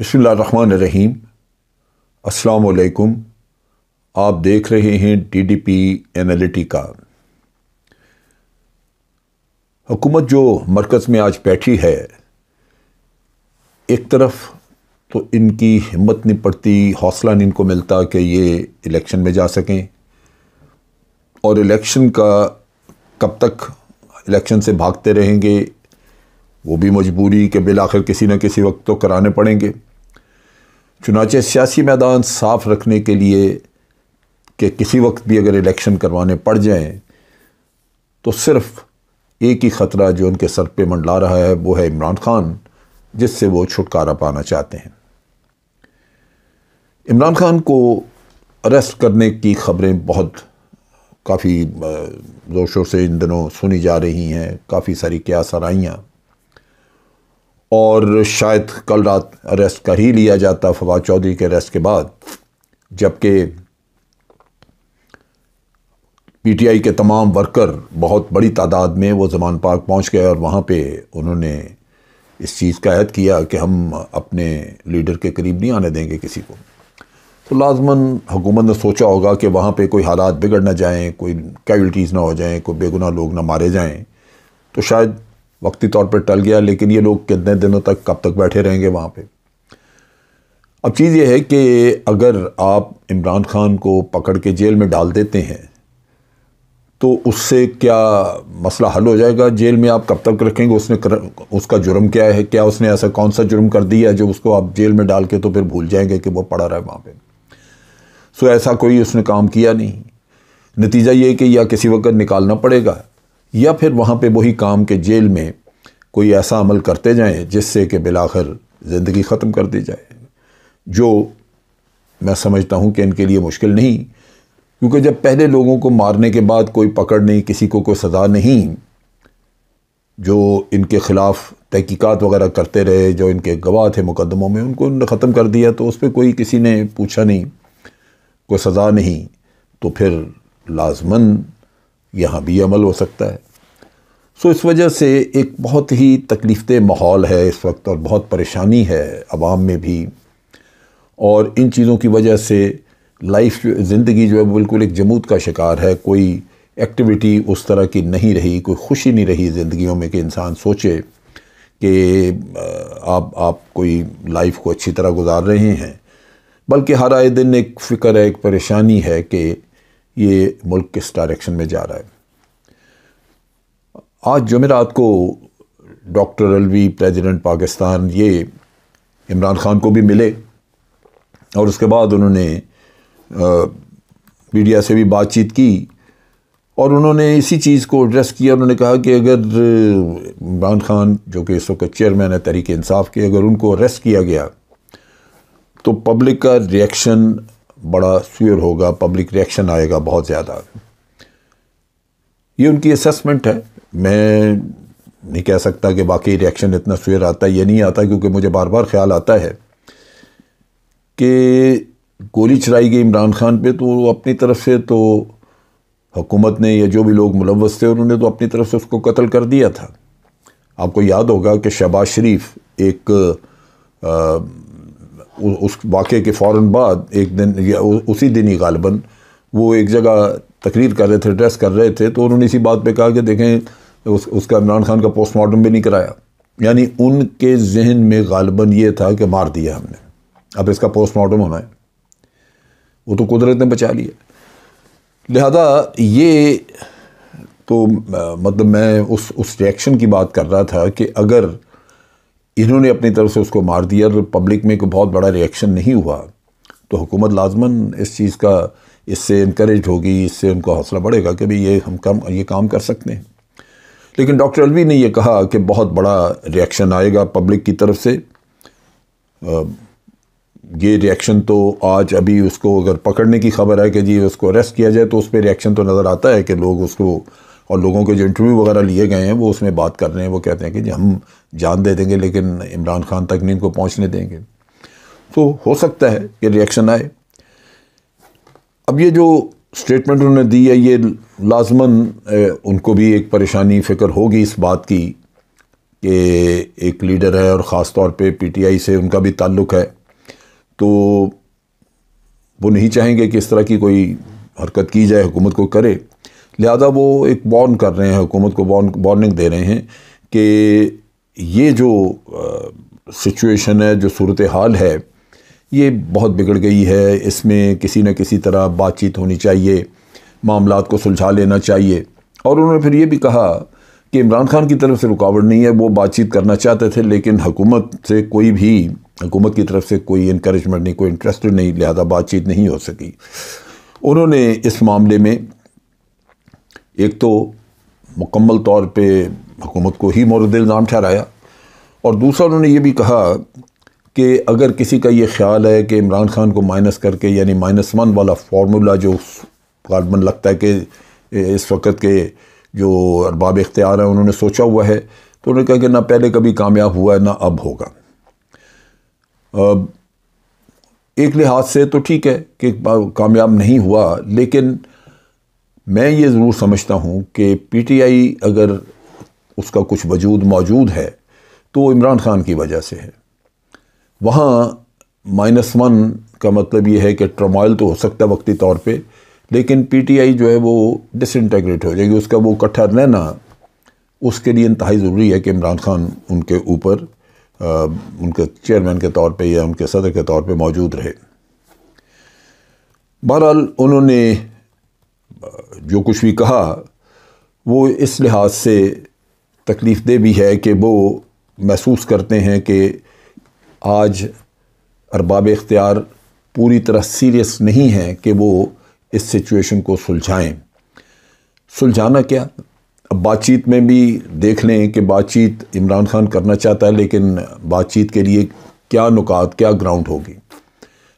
بسم اللہ الرحمن الرحیم۔ السلام علیکم۔ آپ دیکھ رہے ہیں ٹی ڈی پی اینالیٹیکا۔ حکومت جو مرکز میں آج بیٹھی ہے، ایک طرف تو ان کی ہمت نہیں پڑتی، حوصلہ نہیں ان کو ملتا کہ یہ الیکشن میں جا سکیں، اور الیکشن کا کب تک الیکشن سے بھاگتے رہیں گے، وہ بھی مجبوری کہ بالآخر کسی نہ کسی وقت تو کرانے پڑیں گے۔ چنانچہ سیاسی میدان صاف رکھنے کے لیے کہ کسی وقت بھی اگر الیکشن کروانے پڑ جائیں تو صرف ایک ہی خطرہ جو ان کے سر پہ منڈلا رہا ہے وہ ہے عمران خان، جس سے وہ چھٹکارا پانا چاہتے ہیں۔ عمران خان کو اریسٹ کرنے کی خبریں کافی زور شور سے ان دنوں سنی جا رہی ہیں، کافی ساری قیاس آرائیاں، اور شاید کل رات اریسٹ کر ہی لیا جاتا فواد چودھری کے اریسٹ کے بعد، جبکہ پی ٹی آئی کے تمام ورکر بہت بڑی تعداد میں وہ زمان پاک پہنچ گئے اور وہاں پہ انہوں نے اس چیز کا عہد کیا کہ ہم اپنے لیڈر کے قریب نہیں آنے دیں گے کسی کو۔ تو لازماً حکومت نے سوچا ہوگا کہ وہاں پہ کوئی حالات بگڑ نہ جائیں، کوئی کیجولٹیز نہ ہو جائیں، کوئی بے گناہ لوگ نہ مارے جائیں، تو شاید وقتی طور پر ٹل گیا، لیکن یہ لوگ کتنے دنوں تک کب تک بیٹھے رہیں گے وہاں پہ۔ اب چیز یہ ہے کہ اگر آپ عمران خان کو پکڑ کے جیل میں ڈال دیتے ہیں تو اس سے کیا مسئلہ حل ہو جائے گا؟ جیل میں آپ کب تک رکھیں گے؟ اس کا جرم کیا ہے؟ کیا اس نے ایسا کون سا جرم کر دیا ہے جو اس کو آپ جیل میں ڈال کے تو پھر بھول جائیں گے کہ وہ پڑا رہا ہے وہاں پہ؟ ایسا کوئی اس نے کام کیا نہیں۔ نتیجہ یہ کہ یا کسی وقت نکالنا پڑے گا، یا پھر وہاں پہ وہی کام کہ جیل میں کوئی ایسا عمل کرتے جائیں جس سے کہ بالآخر زندگی ختم کر دی جائے، جو میں سمجھتا ہوں کہ ان کے لیے مشکل نہیں، کیونکہ جب پہلے لوگوں کو مارنے کے بعد کوئی پکڑ نہیں، کسی کو کوئی سزا نہیں، جو ان کے خلاف تحقیقات وغیرہ کرتے رہے، جو ان کے گواہ تھے مقدموں میں، ان کو ختم کر دیا، تو اس پہ کوئی کسی نے پوچھا نہیں، کوئی سزا نہیں، تو پھر لازماً یہاں بھی عمل ہو سکتا ہے۔ اس وجہ سے ایک بہت ہی تکلیف دہ ماحول ہے اس وقت، اور بہت پریشانی ہے عوام میں بھی، اور ان چیزوں کی وجہ سے زندگی جو ہے بالکل ایک جمود کا شکار ہے۔ کوئی ایکٹیویٹی اس طرح کی نہیں رہی، کوئی خوشی نہیں رہی زندگیوں میں کہ انسان سوچے کہ آپ کوئی لائف کو اچھی طرح گزار رہے ہیں، بلکہ ہر آئے دن ایک فکر ہے، ایک پریشانی ہے کہ یہ ملک کس ڈائریکشن میں جا رہا ہے۔ آج جمعرات کو ڈاکٹر الوی پریزیڈنٹ پاکستان یہ عمران خان کو بھی ملے، اور اس کے بعد انہوں نے میڈیا سے بھی بات چیت کی، اور انہوں نے اسی چیز کو ایڈریس کیا۔ انہوں نے کہا کہ اگر عمران خان جو کہ اس وقت چیئرمین ہے تحریک انصاف کے، اگر ان کو اریسٹ کیا گیا تو پبلک کا ریئیکشن بڑا سوئر ہوگا، پبلک ریئیکشن آئے گا بہت زیادہ۔ یہ ان کی اسیسمنٹ ہے، میں نہیں کہہ سکتا کہ باقی ریئیکشن اتنا سوئر آتا ہے یا نہیں آتا، کیونکہ مجھے بار بار خیال آتا ہے کہ گولی چلائی گئی عمران خان پہ، تو اپنی طرف سے تو حکومت نے یا جو بھی لوگ ملوث تھے انہوں نے تو اپنی طرف سے اس کو قتل کر دیا تھا۔ آپ کو یاد ہوگا کہ شہباز شریف ایک اس واقعے کے فوراً بعد ایک دن یا اسی دن ہی غالباً وہ ایک جگہ تقریر کر رہے تھے، ایڈریس کر رہے تھے، تو انہوں نے اسی بات پہ کہا کہ دیکھیں اس کا عمران خان کا پوسٹ مارٹم بھی نہیں کرایا۔ یعنی ان کے ذہن میں غالباً یہ تھا کہ مار دیا ہم نے، اب اس کا پوسٹ مارٹم ہونا ہے، وہ تو قدرت نے بچا لیا۔ لہذا یہ تو مطلب میں اس ریئیکشن کی بات کر رہا تھا کہ اگر انہوں نے اپنی طرف سے اس کو مار دیا اور پبلک میں کوئی بہت بڑا ریئیکشن نہیں ہوا، تو حکومت لازماً اس چیز کا اس سے انکریج ہوگی، اس سے ان کو حوصلہ بڑھے گا کہ بھئی یہ کام کر سکتے ہیں۔ لیکن ڈاکٹر الوی نے یہ کہا کہ بہت بڑا ریئیکشن آئے گا پبلک کی طرف سے۔ یہ ریئیکشن تو آج ابھی اس کو اگر پکڑنے کی خبر ہے کہ جی اس کو اریسٹ کیا جائے، تو اس پہ ریئیکشن تو نظر آتا ہے کہ لوگ اس کو، اور لوگوں کے جو انٹرویو وغیرہ لیے گئے ہیں وہ اس میں بات کر رہے ہیں، وہ کہتے ہیں کہ جی ہم جان دے دیں گے لیکن عمران خان تک نہیں ان کو پہنچنے دیں گے۔ تو ہو سکتا ہے کہ ریئیکشن آئے۔ اب یہ جو سٹیٹمنٹ انہوں نے دی ہے، یہ لازماً ان کو بھی ایک پریشانی فکر ہوگی اس بات کی کہ ایک لیڈر ہے اور خاص طور پہ پی ٹی آئی سے ان کا بھی تعلق ہے، تو وہ نہیں چاہیں گے کہ اس طرح کی کوئی حرکت کی جائے، حکومت کو کرے، لہذا وہ ایک وارن کر رہے ہیں، حکومت کو وارننگ دے رہے ہیں کہ یہ جو سچویشن ہے، جو صورتحال ہے، یہ بہت بگڑ گئی ہے، اس میں کسی نہ کسی طرح بات چیت ہونی چاہیے، معاملات کو سلجھا لینا چاہیے۔ اور انہوں نے پھر یہ بھی کہا کہ عمران خان کی طرف سے رکاوٹ نہیں ہے، وہ بات چیت کرنا چاہتے تھے لیکن حکومت کی طرف سے کوئی انکریجمنٹ نہیں، کوئی انٹرسٹڈ نہیں، لہذا بات چیت نہیں ہو سکی۔ انہوں نے اس معاملے میں ایک تو مکمل طور پہ حکومت کو ہی مورد الزام ٹھہرایا، اور دوسرا انہوں نے یہ بھی کہا کہ اگر کسی کا یہ خیال ہے کہ عمران خان کو مائنس کر کے، یعنی -1 والا فارمولا جو غالباً لگتا ہے کہ اس وقت کے جو ارباب اختیار ہیں انہوں نے سوچا ہوا ہے، تو انہوں نے کہا کہ نہ پہلے کبھی کامیاب ہوا ہے نہ اب ہوگا۔ ایک لحاظ سے تو ٹھیک ہے کہ کامیاب نہیں ہوا، لیکن میں یہ ضرور سمجھتا ہوں کہ پی ٹی آئی اگر اس کا کچھ وجود موجود ہے تو عمران خان کی وجہ سے ہے۔ وہاں -1 کا مطلب یہ ہے کہ ٹرمائل تو ہو سکتا ہے وقتی طور پہ، لیکن پی ٹی آئی جو ہے وہ ڈس انٹیگریٹ ہو جائے گی، اس کا وہ اکٹھا رہنا اس کے لیے انتہائی ضروری ہے کہ عمران خان ان کے اوپر ان کے چیئرمین کے طور پہ یا ان کے صدر کے طور پہ موجود رہے۔ بہرحال انہوں نے جو کچھ بھی کہا وہ اس لحاظ سے تکلیف دہ بھی ہے کہ وہ محسوس کرتے ہیں کہ آج ارباب اختیار پوری طرح سیریس نہیں ہیں کہ وہ اس سچویشن کو سلجھائیں۔ سلجھانا کیا؟ اب بات چیت میں بھی دیکھ لیں کہ بات چیت عمران خان کرنا چاہتا ہے، لیکن بات چیت کے لیے کیا نکات، کیا گراؤنڈ ہوگی؟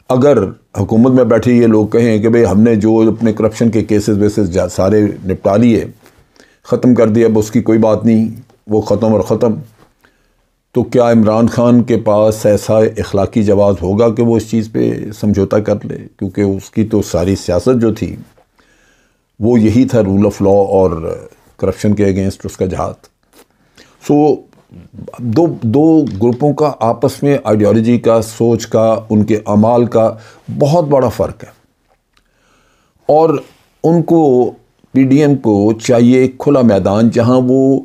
اگر حکومت میں بیٹھے یہ لوگ کہیں کہ بھئی ہم نے جو اپنے کرپشن کے کیسز ویسز سارے نپٹا لیے، ختم کر دیا، اب اس کی کوئی بات نہیں، وہ ختم اور ختم، تو کیا عمران خان کے پاس ایسا اخلاقی جواز ہوگا کہ وہ اس چیز پہ سمجھوتا کر لے؟ کیونکہ اس کی تو ساری سیاست جو تھی وہ یہی تھا، رول آف لا اور کرپشن کے اگینسٹ اس کا جہاد۔ سو دو گروپوں کا آپس میں آئیڈیالوجی کا، سوچ کا، ان کے اعمال کا بہت بڑا فرق ہے، اور ان کو پی ڈی ایم کو چاہیے ایک کھلا میدان جہاں وہ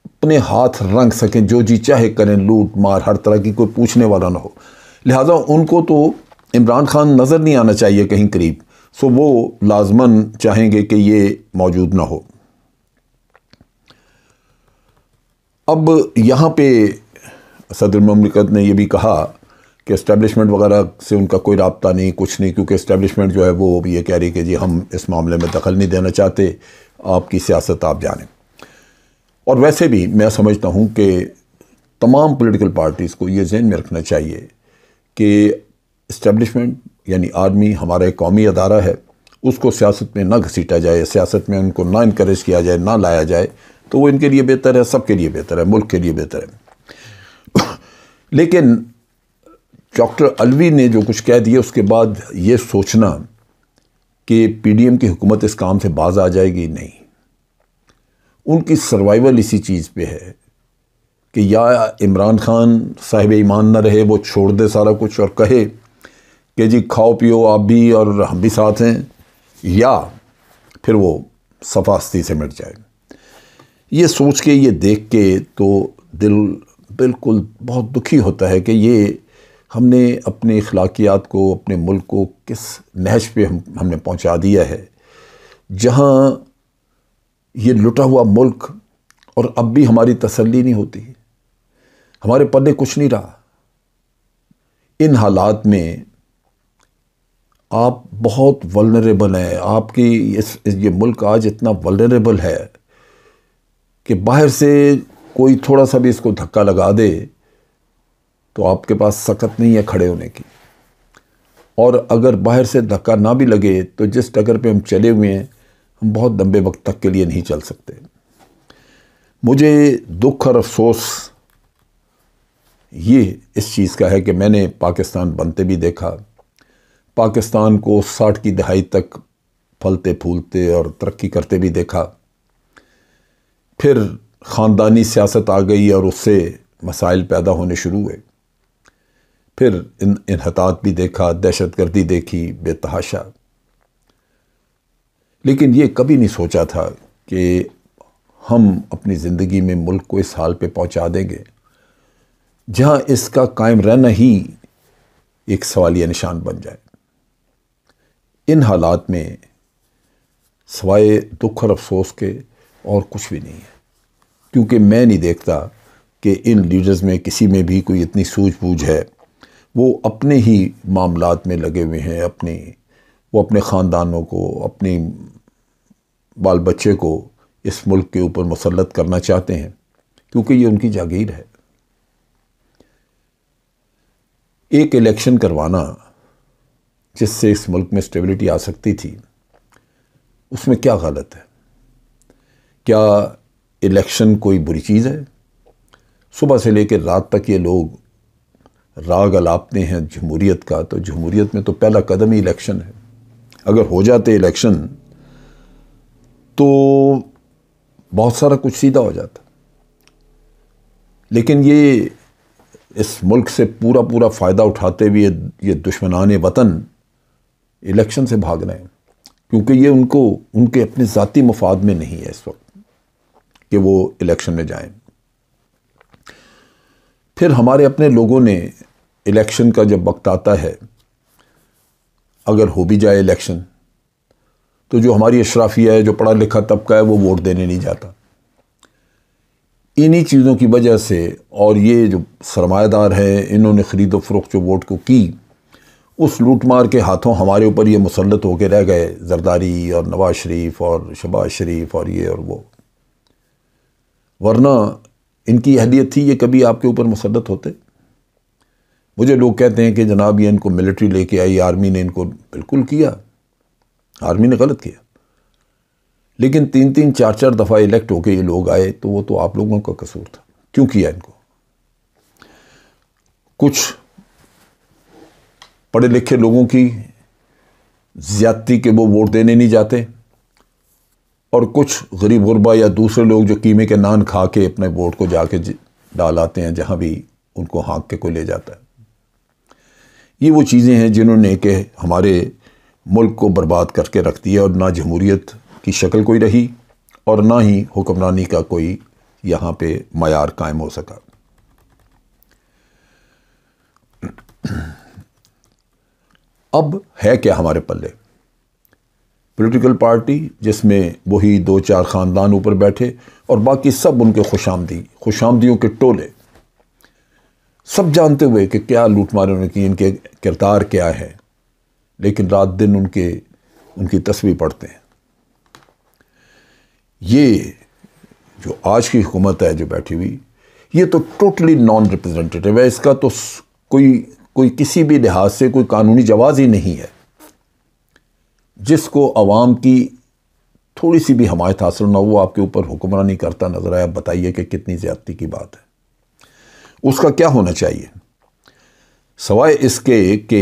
اپنے ہاتھ رنگ سکیں، جو جی چاہے کریں، لوٹ مار، ہر طرح کی، کوئی پوچھنے والا نہ ہو۔ لہٰذا ان کو تو عمران خان نظر نہیں آنا چاہیے کہیں قریب، سو وہ لازماً چاہیں گے کہ یہ موجود نہ ہو۔ اب یہاں پہ صدر مملکت نے یہ بھی کہا کہ اسٹیبلشمنٹ وغیرہ سے ان کا کوئی رابطہ نہیں، کچھ نہیں، کیونکہ اسٹیبلشمنٹ جو ہے وہ بھی یہ کہہ رہی کہ جی ہم اس معاملے میں دخل نہیں دینا چاہتے، آپ کی سیاست آپ جانیں۔ اور ویسے بھی میں سمجھتا ہوں کہ تمام پولیٹیکل پارٹیز کو یہ ذہن میں رکھنا چاہیے کہ اسٹیبلشمنٹ یعنی آرمی ہمارا ایک قومی ادارہ ہے، اس کو سیاست میں نہ گھسیٹا جائے، سیاست میں ان کو نہ انکریج کیا جائے، نہ لایا جائے، تو وہ ان کے لیے بہتر ہے، سب کے لیے بہتر ہے، ملک کے لیے بہتر ہے۔ لیکن ڈاکٹر علوی نے جو کچھ کہہ دیا اس کے بعد یہ سوچنا کہ پی ڈی ایم کی حکومت اس کام سے باز آ جائے گی، نہیں، ان کی سروائیول اسی چیز پہ ہے کہ یا عمران خان صاحب ایمان نہ رہے، وہ چھوڑ دے سارا کچھ اور کہے کہ جی کھاؤ پیو آپ بھی اور ہم بھی ساتھ ہیں، یا پھر وہ صفاستی سے مٹ جائے۔ یہ سوچ کے، یہ دیکھ کے تو دل بالکل بہت دکھی ہوتا ہے کہ یہ ہم نے اپنے اخلاقیات کو، اپنے ملک کو کس نہج پہ ہم نے پہنچا دیا ہے، جہاں یہ لٹا ہوا ملک، اور اب بھی ہماری تسلی نہیں ہوتی، ہمارے پلے کچھ نہیں رہا۔ ان حالات میں آپ بہت ولنریبل ہیں، آپ کی یہ ملک آج اتنا ولنریبل ہے کہ باہر سے کوئی تھوڑا سا بھی اس کو دھکا لگا دے تو آپ کے پاس سکت نہیں ہے کھڑے ہونے کی، اور اگر باہر سے دھکا نہ بھی لگے تو جس ڈگر پہ ہم چلے ہوئے ہیں ہم بہت لمبے وقت تک کے لیے نہیں چل سکتے۔ مجھے دکھ اور افسوس یہ اس چیز کا ہے کہ میں نے پاکستان بنتے بھی دیکھا، پاکستان کو 60 کی دہائی تک پھلتے پھولتے اور ترقی کرتے بھی دیکھا، پھر خاندانی سیاست آ گئی اور اس سے مسائل پیدا ہونے شروع ہوئے. پھر انحطاط بھی دیکھا، دہشت گردی دیکھی بے تحاشا. لیکن یہ کبھی نہیں سوچا تھا کہ ہم اپنی زندگی میں ملک کو اس حال پہ پہنچا دیں گے جہاں اس کا قائم رہنا ہی ایک سوالیہ نشان بن جائے. ان حالات میں سوائے دکھ اور افسوس کے اور کچھ بھی نہیں ہے، کیونکہ میں نہیں دیکھتا کہ ان لیڈرز میں کسی میں بھی کوئی اتنی سوجھ بوجھ ہے. وہ اپنے ہی معاملات میں لگے ہوئے ہیں، وہ اپنے خاندانوں کو، اپنی بال بچے کو اس ملک کے اوپر مسلط کرنا چاہتے ہیں، کیونکہ یہ ان کی جاگیر ہے. ایک الیکشن کروانا جس سے اس ملک میں اسٹیبلٹی آ سکتی تھی، اس میں کیا غلط ہے؟ کیا الیکشن کوئی بری چیز ہے؟ صبح سے لے کے رات تک یہ لوگ راگ الاپتے ہیں جمہوریت کا، تو جمہوریت میں تو پہلا قدم ہی الیکشن ہے. اگر ہو جاتے الیکشن تو بہت سارا کچھ سیدھا ہو جاتا. لیکن یہ اس ملک سے پورا فائدہ اٹھاتے ہوئے یہ دشمنان وطن الیکشن سے بھاگ رہے ہیں، کیونکہ یہ ان کے اپنے ذاتی مفاد میں نہیں ہے اس وقت کہ وہ الیکشن میں جائیں. پھر ہمارے اپنے لوگوں نے الیکشن کا جب وقت آتا ہے، اگر ہو بھی جائے الیکشن، تو جو ہماری اشرافیہ ہے، جو پڑھا لکھا طبقہ ہے، وہ ووٹ دینے نہیں جاتا. انہی چیزوں کی وجہ سے، اور یہ جو سرمایہ دار ہیں، انہوں نے خرید و فروخت جو ووٹ کو کی، اس لوٹ مار کے ہاتھوں ہمارے اوپر یہ مسلط ہو کے رہ گئے، زرداری اور نواز شریف اور شہباز شریف اور یہ اور وہ. ورنہ ان کی اہلیت تھی، یہ کبھی آپ کے اوپر مسلط ہوتے؟ مجھے لوگ کہتے ہیں کہ جناب یہ ان کو ملٹری لے کے آئی، آرمی نے ان کو. بالکل کیا، آرمی نے غلط کیا. لیکن 3-4 دفعہ الیکٹ ہو کے یہ لوگ آئے، تو وہ تو آپ لوگوں کا قصور تھا. کیوں کیا ان کو؟ کچھ پڑھے لکھے لوگوں کی زیادتی کہ وہ ووٹ دینے نہیں جاتے، اور کچھ غریب غربا یا دوسرے لوگ جو قیمے کے نان کھا کے اپنے ووٹ کو جا کے ڈال آتے ہیں جہاں بھی ان کو ہانک کے کوئی لے جاتا ہے. یہ وہ چیزیں ہیں جنہوں نے کہ ہمارے ملک کو برباد کر کے رکھ دیا، اور نہ جمہوریت کی شکل کوئی رہی اور نہ ہی حکمرانی کا کوئی یہاں پہ معیار قائم ہو سکا. اب ہے کیا ہمارے پلے؟ پولیٹیکل پارٹی جس میں وہی 2-4 خاندان اوپر بیٹھے اور باقی سب ان کے خوشامدیوں کے ٹولے، سب جانتے ہوئے کہ کیا لوٹ مار انہوں نے کی، ان کے کردار کیا ہے، لیکن رات دن ان کی تسبیح پڑھتے ہیں. یہ جو آج کی حکومت ہے جو بیٹھی ہوئی، یہ تو ٹوٹلی نان ریپرزنٹیٹیو ہے. اس کا تو کوئی کسی بھی لحاظ سے کوئی قانونی جواز ہی نہیں ہے. جس کو عوام کی تھوڑی سی بھی حمایت حاصل نہ ہو، آپ کے اوپر حکمرانی کرتا نظر آیا، بتائیے کہ کتنی زیادتی کی بات ہے. اس کا کیا ہونا چاہیے؟ سوائے اس کے کہ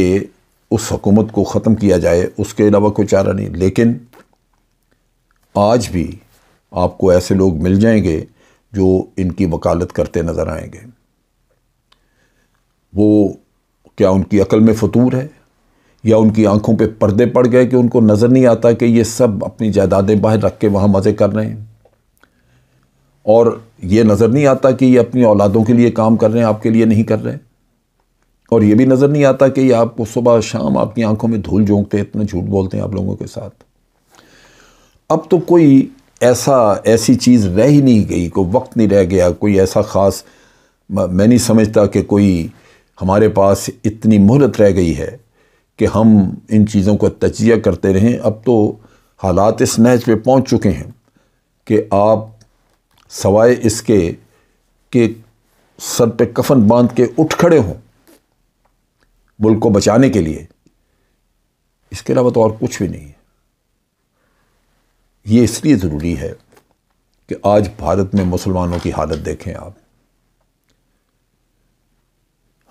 اس حکومت کو ختم کیا جائے، اس کے علاوہ کوئی چارہ نہیں. لیکن آج بھی آپ کو ایسے لوگ مل جائیں گے جو ان کی وکالت کرتے نظر آئیں گے. وہ کیا ان کی عقل میں فطور ہے، یا ان کی آنکھوں پہ پردے پڑ گئے کہ ان کو نظر نہیں آتا کہ یہ سب اپنی جائیدادیں باہر رکھ کے وہاں مزے کر رہے ہیں، اور یہ نظر نہیں آتا کہ یہ اپنی اولادوں کے لیے کام کر رہے ہیں، آپ کے لیے نہیں کر رہے. اور یہ بھی نظر نہیں آتا کہ یہ آپ کو صبح شام آپ کی آنکھوں میں دھول جھونکتے ہیں، اتنا جھوٹ بولتے ہیں آپ لوگوں کے ساتھ. اب تو کوئی ایسی چیز رہ ہی نہیں گئی، کوئی وقت نہیں رہ گیا، کوئی ایسا خاص میں نہیں سمجھتا کہ کوئی ہمارے پاس اتنی مہلت رہ گئی ہے کہ ہم ان چیزوں کو تجزیہ کرتے رہیں. اب تو حالات اس نہج پہ پہنچ چکے ہیں کہ آپ سوائے اس کے کہ سر پہ کفن باندھ کے اٹھ کھڑے ہوں ملک کو بچانے کے لیے، اس کے علاوہ تو اور کچھ بھی نہیں ہے. یہ اس لیے ضروری ہے کہ آج بھارت میں مسلمانوں کی حالت دیکھیں آپ.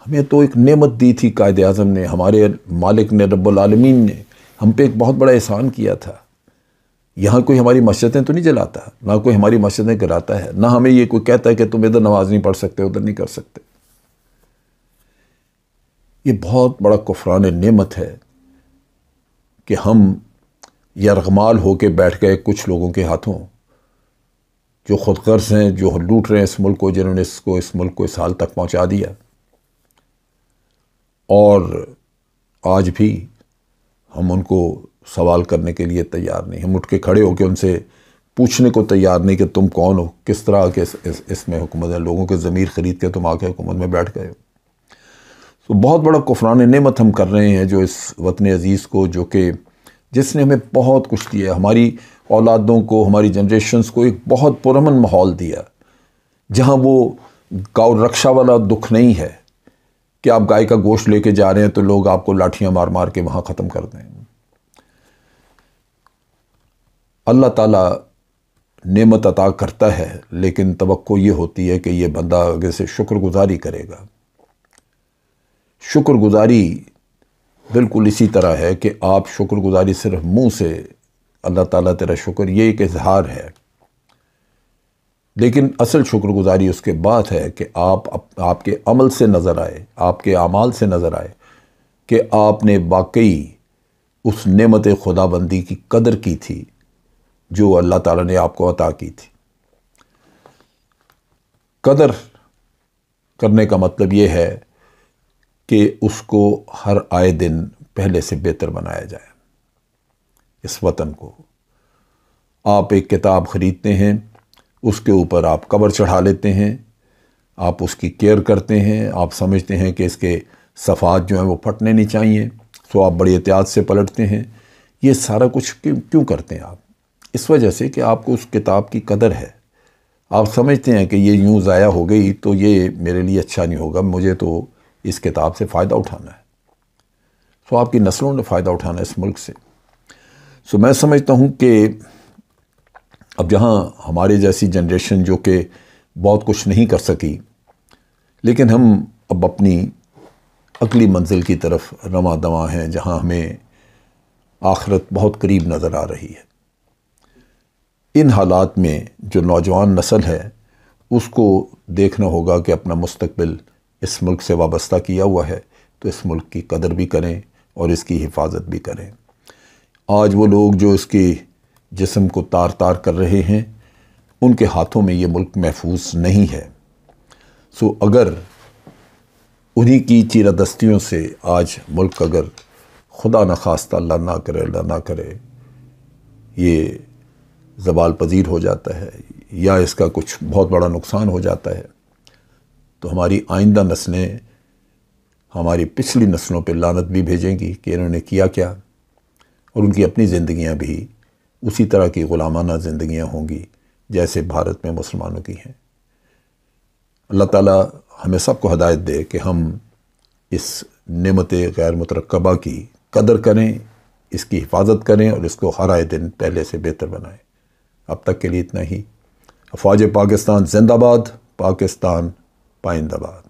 ہمیں تو ایک نعمت دی تھی قائد اعظم نے، ہمارے مالک نے، رب العالمین نے ہم پہ ایک بہت بڑا احسان کیا تھا. یہاں کوئی ہماری مسجدیں تو نہیں جلاتا، نہ کوئی ہماری مسجدیں گراتا ہے، نہ ہمیں یہ کوئی کہتا ہے کہ تم ادھر نماز نہیں پڑھ سکتے، ادھر نہیں کر سکتے۔ یہ بہت بڑا کفران نعمت ہے کہ ہم یرغمال ہو کے بیٹھ گئے کچھ لوگوں کے ہاتھوں، جو خود غرض ہیں، جو لوٹ رہے ہیں اس ملک کو، جنہوں نے اس ملک کو اس حال تک پہنچا دیا، اور آج بھی ہم ان کو سوال کرنے کے لیے تیار نہیں، ہم اٹھ کے کھڑے ہو کے ان سے پوچھنے کو تیار نہیں کہ تم کون ہو، کس طرح کے اس میں حکومت ہے، لوگوں کے ضمیر خرید کے تم آ کے حکومت میں بیٹھ گئے ہو۔ تو بہت بڑا کفران نعمت ہم کر رہے ہیں جو اس وطن عزیز کو، جو کہ جس نے ہمیں بہت کچھ دیا، ہماری اولادوں کو، ہماری جنریشنز کو ایک بہت پرامن ماحول دیا، جہاں وہ گاؤ رکشا والا دکھ نہیں ہے کہ آپ گائے کا گوشت لے کے جا رہے ہیں تو لوگ آپ کو لاٹھیاں مار مار کے وہاں ختم کر دیں۔ اللہ تعالیٰ نعمت عطا کرتا ہے، لیکن توقع یہ ہوتی ہے کہ یہ بندہ آگے سے شکر گزاری کرے گا۔ شکر گزاری بالکل اسی طرح ہے کہ آپ شکر گزاری صرف منہ سے اللہ تعالیٰ تیرا شکر، یہ ایک اظہار ہے، لیکن اصل شکر گزاری اس کے بعد ہے کہ آپ کے عمل سے نظر آئے، آپ کے اعمال سے نظر آئے کہ آپ نے واقعی اس نعمت خدا بندی کی قدر کی تھی جو اللہ تعالیٰ نے آپ کو عطا کی تھی۔ قدر کرنے کا مطلب یہ ہے کہ اس کو ہر آئے دن پہلے سے بہتر بنایا جائے۔ اس وطن کو آپ ایک کتاب خریدتے ہیں، اس کے اوپر آپ کور چڑھا لیتے ہیں، آپ اس کی کیئر کرتے ہیں، آپ سمجھتے ہیں کہ اس کے صفحات جو ہیں وہ پھٹنے نہیں چاہیے، سو آپ بڑی احتیاط سے پلٹتے ہیں۔ یہ سارا کچھ کیوں کرتے ہیں آپ؟ اس وجہ سے کہ آپ کو اس کتاب کی قدر ہے۔ آپ سمجھتے ہیں کہ یہ یوں ضائع ہو گئی تو یہ میرے لیے اچھا نہیں ہوگا، مجھے تو اس کتاب سے فائدہ اٹھانا ہے۔ سو آپ کی نسلوں نے فائدہ اٹھانا ہے اس ملک سے۔ سو میں سمجھتا ہوں کہ اب جہاں ہمارے جیسی جنریشن جو کہ بہت کچھ نہیں کر سکی، لیکن ہم اب اپنی اگلی منزل کی طرف رواں دواں ہیں، جہاں ہمیں آخرت بہت قریب نظر آ رہی ہے۔ ان حالات میں جو نوجوان نسل ہے اس کو دیکھنا ہوگا کہ اپنا مستقبل اس ملک سے وابستہ کیا ہوا ہے، تو اس ملک کی قدر بھی کریں اور اس کی حفاظت بھی کریں۔ آج وہ لوگ جو اس کے جسم کو تار تار کر رہے ہیں، ان کے ہاتھوں میں یہ ملک محفوظ نہیں ہے۔ سو اگر انہی کی چیرہ دستیوں سے آج ملک، اگر خدا نخواستہ اللہ نہ کرے، اللہ نہ کرے، یہ زوال پذیر ہو جاتا ہے یا اس کا کچھ بہت بڑا نقصان ہو جاتا ہے، تو ہماری آئندہ نسلیں ہماری پچھلی نسلوں پہ لعنت بھی بھیجیں گی کہ انہوں نے کیا کیا، اور ان کی اپنی زندگیاں بھی اسی طرح کی غلامانہ زندگیاں ہوں گی جیسے بھارت میں مسلمانوں کی ہیں۔ اللہ تعالیٰ ہمیں سب کو ہدایت دے کہ ہم اس نعمت غیر مترقبہ کی قدر کریں، اس کی حفاظت کریں اور اس کو ہر آئے دن پہلے سے بہتر بنائیں۔ اب تک کے لیے اتنا ہی۔ افواج پاکستان زندہ باد، پاکستان پائندہ باد۔